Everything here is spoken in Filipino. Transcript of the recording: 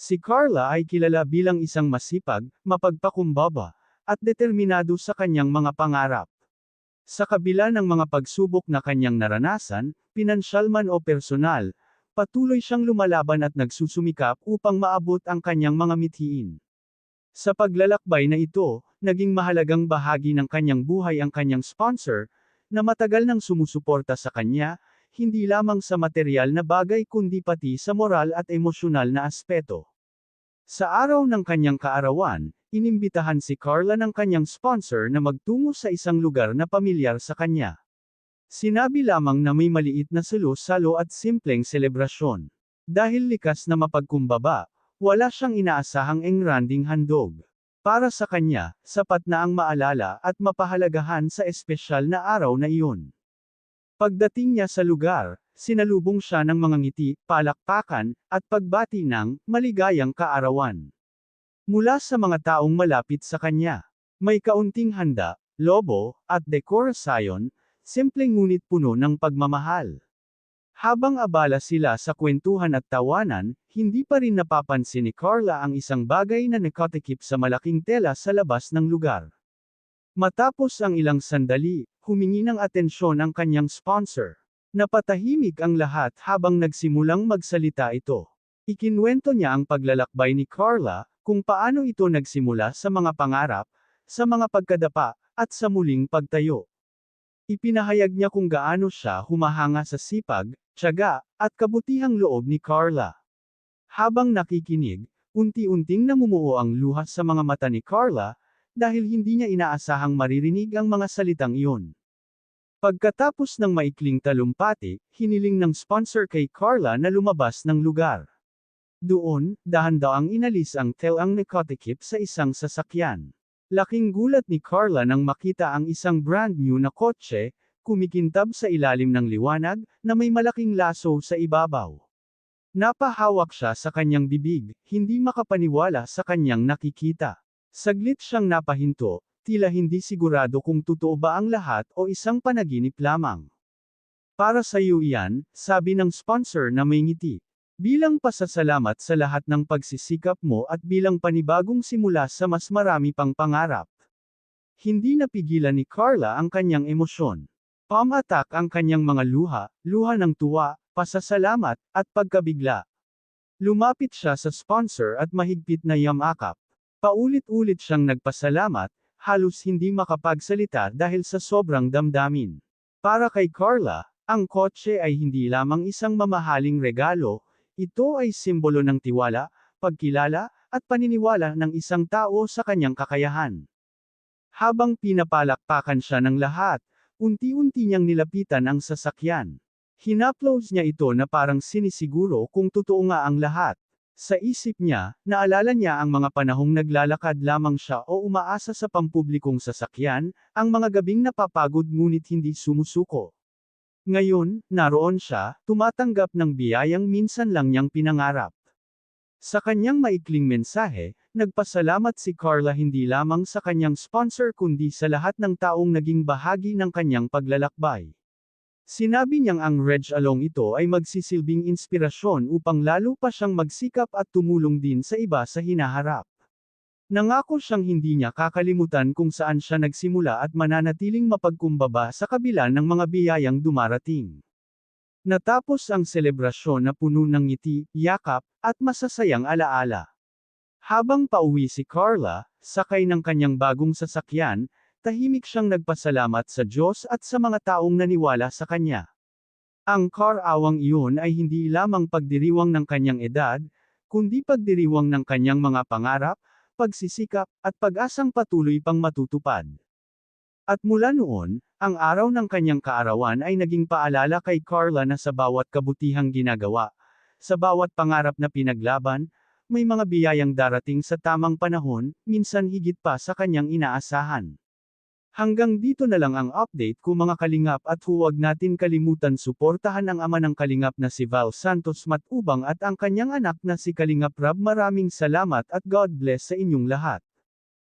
Si Carla ay kilala bilang isang masipag, mapagpakumbaba, at determinado sa kanyang mga pangarap. Sa kabila ng mga pagsubok na kanyang naranasan, pinansyal man o personal, patuloy siyang lumalaban at nagsusumikap upang maabot ang kanyang mga mithiin. Sa paglalakbay na ito, naging mahalagang bahagi ng kanyang buhay ang kanyang sponsor, na matagal nang sumusuporta sa kanya, hindi lamang sa materyal na bagay kundi pati sa moral at emosyonal na aspeto. Sa araw ng kanyang kaarawan, inimbitahan si Carla ng kanyang sponsor na magtungo sa isang lugar na pamilyar sa kanya. Sinabi lamang na may maliit na salo-salo at simpleng selebrasyon. Dahil likas na mapagkumbaba, wala siyang inaasahang engranding handog. Para sa kanya, sapat na ang maalala at mapahalagahan sa espesyal na araw na iyon. Pagdating niya sa lugar, sinalubong siya ng mga ngiti, palakpakan, at pagbati ng maligayang kaarawan. Mula sa mga taong malapit sa kanya, may kaunting handa, lobo, at dekorasyon, simpleng ngunit puno ng pagmamahal. Habang abala sila sa kwentuhan at tawanan, hindi pa rin napapansin ni Carla ang isang bagay na nakatikip sa malaking tela sa labas ng lugar. Matapos ang ilang sandali, humingi ng atensyon ang kanyang sponsor. Napatahimik ang lahat habang nagsimulang magsalita ito. Ikinuwento niya ang paglalakbay ni Carla, kung paano ito nagsimula sa mga pangarap, sa mga pagkadapa, at sa muling pagtayo. Ipinahayag niya kung gaano siya humahanga sa sipag, tiyaga, at kabutihang loob ni Carla. Habang nakikinig, unti-unting namumuo ang luha sa mga mata ni Carla, dahil hindi niya inaasahang maririnig ang mga salitang iyon. Pagkatapos ng maikling talumpati, hiniling ng sponsor kay Carla na lumabas ng lugar. Doon, dahan-daang inalis ang telang nakatikip sa isang sasakyan. Laking gulat ni Carla nang makita ang isang brand new na kotse, kumikintab sa ilalim ng liwanag, na may malaking laso sa ibabaw. Napahawak siya sa kanyang bibig, hindi makapaniwala sa kanyang nakikita. Saglit siyang napahinto, tila hindi sigurado kung totoo ba ang lahat o isang panaginip lamang. Para sa iyo iyan, sabi ng sponsor na may ngiti. Bilang pasasalamat sa lahat ng pagsisikap mo at bilang panibagong simula sa mas marami pang pangarap. Hindi napigilan ni Carla ang kanyang emosyon. Pamatak ang kanyang mga luha, luha ng tuwa, pasasalamat, at pagkabigla. Lumapit siya sa sponsor at mahigpit na yamakap. Paulit-ulit siyang nagpasalamat, halos hindi makapagsalita dahil sa sobrang damdamin. Para kay Carla, ang kotse ay hindi lamang isang mamahaling regalo, ito ay simbolo ng tiwala, pagkilala, at paniniwala ng isang tao sa kanyang kakayahan. Habang pinapalakpakan siya ng lahat, unti-unti niyang nilapitan ang sasakyan. Hinaplos niya ito na parang sinisiguro kung totoo nga ang lahat. Sa isip niya, naalala niya ang mga panahong naglalakad lamang siya o umaasa sa pampublikong sasakyan, ang mga gabing napapagod ngunit hindi sumusuko. Ngayon, naroon siya, tumatanggap ng biyayang minsan lang niyang pinangarap. Sa kanyang maikling mensahe, nagpasalamat si Carla hindi lamang sa kanyang sponsor kundi sa lahat ng taong naging bahagi ng kanyang paglalakbay. Sinabi niyang ang Reg Along ito ay magsisilbing inspirasyon upang lalo pa siyang magsikap at tumulong din sa iba sa hinaharap. Nangako siyang hindi niya kakalimutan kung saan siya nagsimula at mananatiling mapagkumbaba sa kabila ng mga biyayang dumarating. Natapos ang selebrasyon na puno ng ngiti, yakap, at masasayang alaala. Habang pauwi si Carla, sakay ng kanyang bagong sasakyan, tahimik siyang nagpasalamat sa Diyos at sa mga taong naniwala sa kanya. Ang karawang iyon ay hindi lamang pagdiriwang ng kanyang edad, kundi pagdiriwang ng kanyang mga pangarap, pagsisikap, at pag-asang patuloy pang matutupad. At mula noon, ang araw ng kanyang kaarawan ay naging paalala kay Carla na sa bawat kabutihang ginagawa, sa bawat pangarap na pinaglaban, may mga biyayang darating sa tamang panahon, minsan higit pa sa kanyang inaasahan. Hanggang dito na lang ang update ko mga kalingap at huwag natin kalimutan suportahan ang ama ng kalingap na si Val Santos Matubang at ang kanyang anak na si Kalingap Rab. Maraming salamat at God bless sa inyong lahat.